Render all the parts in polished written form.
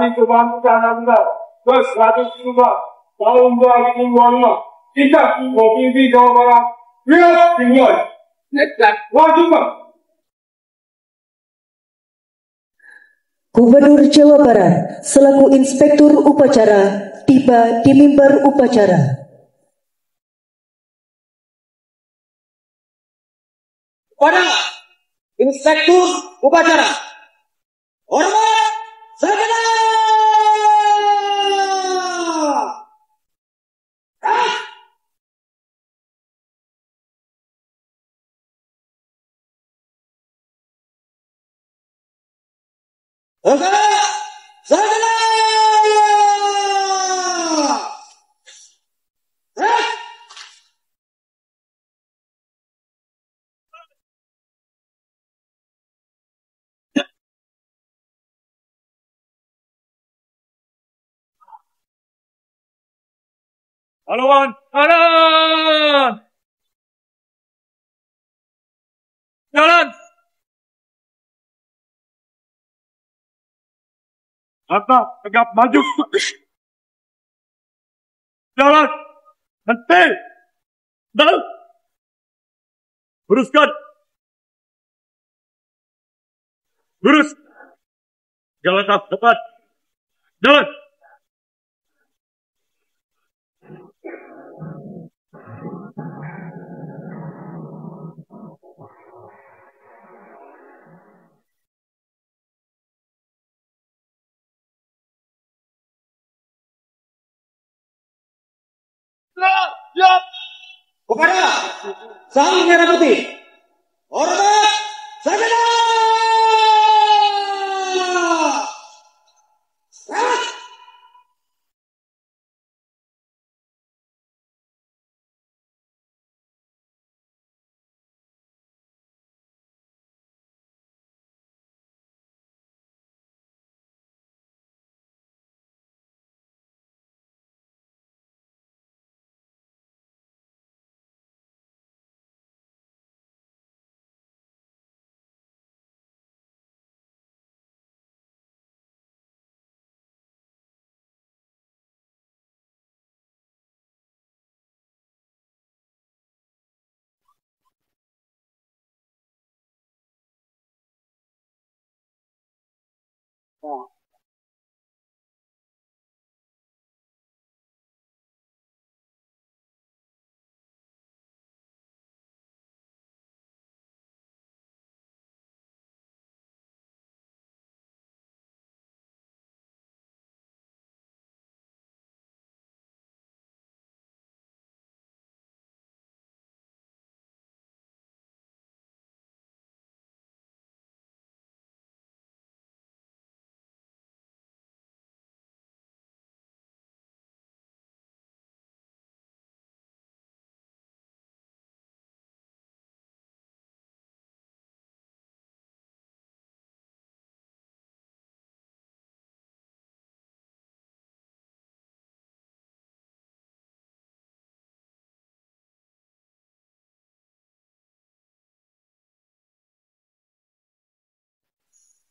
Hari Kebangsaan ke-105 tahun 2025 kita Provinsi Jawa Barat siap dimulai. Wajib. Gubernur Jawa Barat selaku Inspektur Upacara tiba di mimbar upacara. Kepada Inspektur Upacara, hormat segenap. Hormat segenap. Pahlawan kanan. Jalan. Mata tegap maju. Jalan. Henti. Jalan. Luruskan. Lurus. Jalan tepat. Jalan. Siap. Kepada Sang Merah Putih, hormat segenap.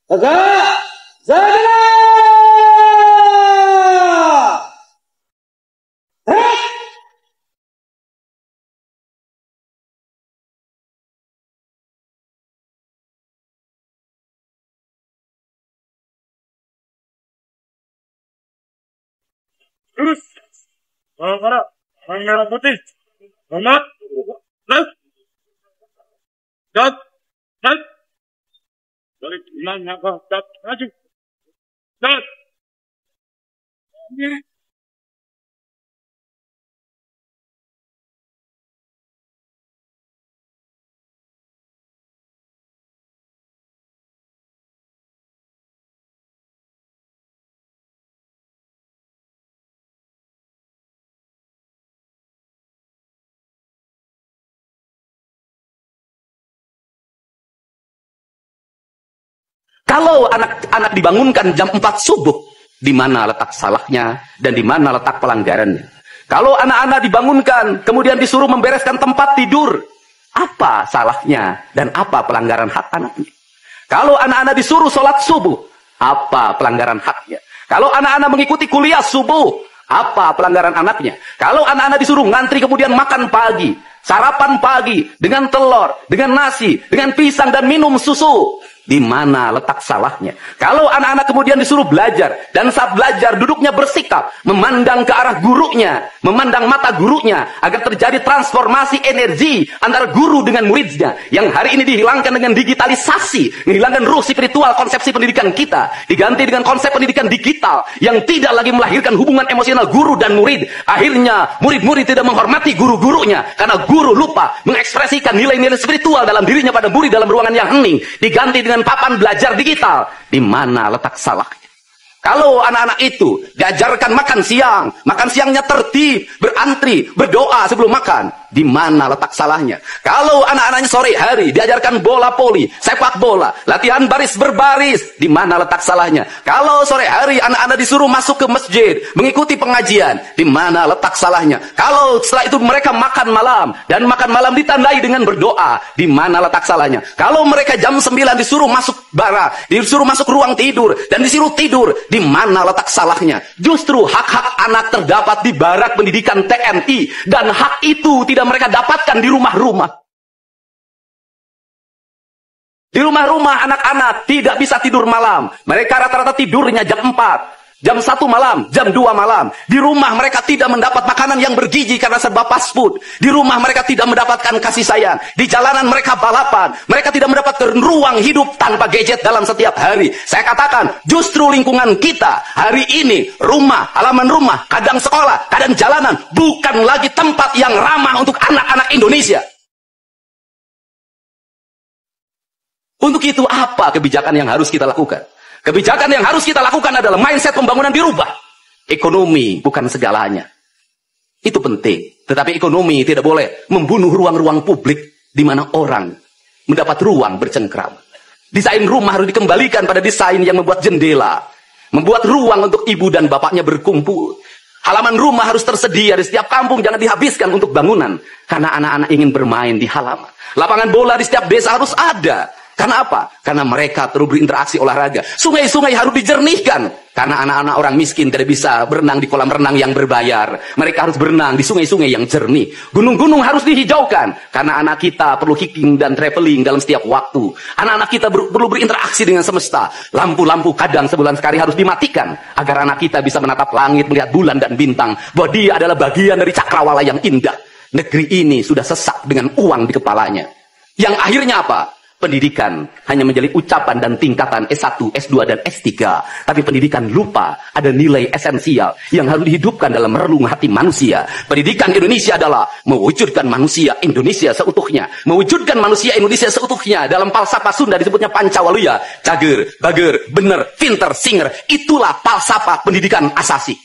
Tegak segenap. Lurus. Para Sang Merah Putih. Hormat. Left. Jat. Left. Balik hilang apa? Jat. Maju. Jat. Kalau anak-anak dibangunkan jam 4 subuh, di mana letak salahnya dan di mana letak pelanggarannya? Kalau anak-anak dibangunkan, kemudian disuruh membereskan tempat tidur, apa salahnya dan apa pelanggaran hak anaknya? Kalau anak-anak disuruh sholat subuh, apa pelanggaran haknya? Kalau anak-anak mengikuti kuliah subuh, apa pelanggaran anaknya? Kalau anak-anak disuruh ngantri kemudian makan pagi, sarapan pagi dengan telur, dengan nasi, dengan pisang dan minum susu, di mana letak salahnya? Kalau anak-anak kemudian disuruh belajar, dan saat belajar duduknya bersikap, memandang ke arah gurunya, memandang mata gurunya, agar terjadi transformasi energi antara guru dengan muridnya, yang hari ini dihilangkan dengan digitalisasi, menghilangkan ruh spiritual konsepsi pendidikan kita, diganti dengan konsep pendidikan digital, yang tidak lagi melahirkan hubungan emosional guru dan murid. Akhirnya murid-murid tidak menghormati guru-gurunya, karena guru lupa mengekspresikan nilai-nilai spiritual dalam dirinya pada murid dalam ruangan yang hening, diganti dengan papan belajar digital. Di mana letak salahnya? Kalau anak-anak itu diajarkan makan siangnya tertib, berantri, berdoa sebelum makan, di mana letak salahnya? Kalau anak-anaknya sore hari diajarkan bola voli, sepak bola, latihan baris berbaris, di mana letak salahnya? Kalau sore hari anak-anak disuruh masuk ke masjid, mengikuti pengajian, di mana letak salahnya? Kalau setelah itu mereka makan malam, dan makan malam ditandai dengan berdoa, di mana letak salahnya? Kalau mereka jam 9 disuruh masuk bara, disuruh masuk ruang tidur, dan disuruh tidur, di mana letak salahnya? Justru hak-hak anak terdapat di barak pendidikan TNI, dan hak itu tidak mereka dapatkan di rumah-rumah. Di rumah-rumah anak-anak tidak bisa tidur malam. Mereka rata-rata tidurnya jam 4. Jam 1 malam, jam 2 malam. Di rumah mereka tidak mendapat makanan yang bergizi karena serba fast food. Di rumah mereka tidak mendapatkan kasih sayang. Di jalanan mereka balapan. Mereka tidak mendapatkan ruang hidup tanpa gadget dalam setiap hari. Saya katakan, justru lingkungan kita hari ini, rumah, halaman rumah, kadang sekolah, kadang jalanan, bukan lagi tempat yang ramah untuk anak-anak Indonesia. Untuk itu apa kebijakan yang harus kita lakukan? Kebijakan yang harus kita lakukan adalah mindset pembangunan dirubah. Ekonomi bukan segalanya. Itu penting. Tetapi ekonomi tidak boleh membunuh ruang-ruang publik di mana orang mendapat ruang bercengkrama. Desain rumah harus dikembalikan pada desain yang membuat jendela, membuat ruang untuk ibu dan bapaknya berkumpul. Halaman rumah harus tersedia di setiap kampung, jangan dihabiskan untuk bangunan. Karena anak-anak ingin bermain di halaman. Lapangan bola di setiap desa harus ada. Karena apa? Karena mereka terus berinteraksi olahraga. Sungai-sungai harus dijernihkan. Karena anak-anak orang miskin tidak bisa berenang di kolam renang yang berbayar. Mereka harus berenang di sungai-sungai yang jernih. Gunung-gunung harus dihijaukan. Karena anak kita perlu hiking dan traveling dalam setiap waktu. Anak-anak kita perlu berinteraksi dengan semesta. Lampu-lampu kadang sebulan sekali harus dimatikan. Agar anak kita bisa menatap langit, melihat bulan dan bintang. Bahwa dia adalah bagian dari cakrawala yang indah. Negeri ini sudah sesak dengan uang di kepalanya. Yang akhirnya apa? Pendidikan hanya menjadi ucapan dan tingkatan S1, S2, dan S3. Tapi pendidikan lupa ada nilai esensial yang harus dihidupkan dalam relung hati manusia. Pendidikan Indonesia adalah mewujudkan manusia Indonesia seutuhnya. Mewujudkan manusia Indonesia seutuhnya. Dalam falsafah Sunda disebutnya Pancawaluya. Cager, bager, bener, pinter, singer. Itulah falsafah pendidikan asasi.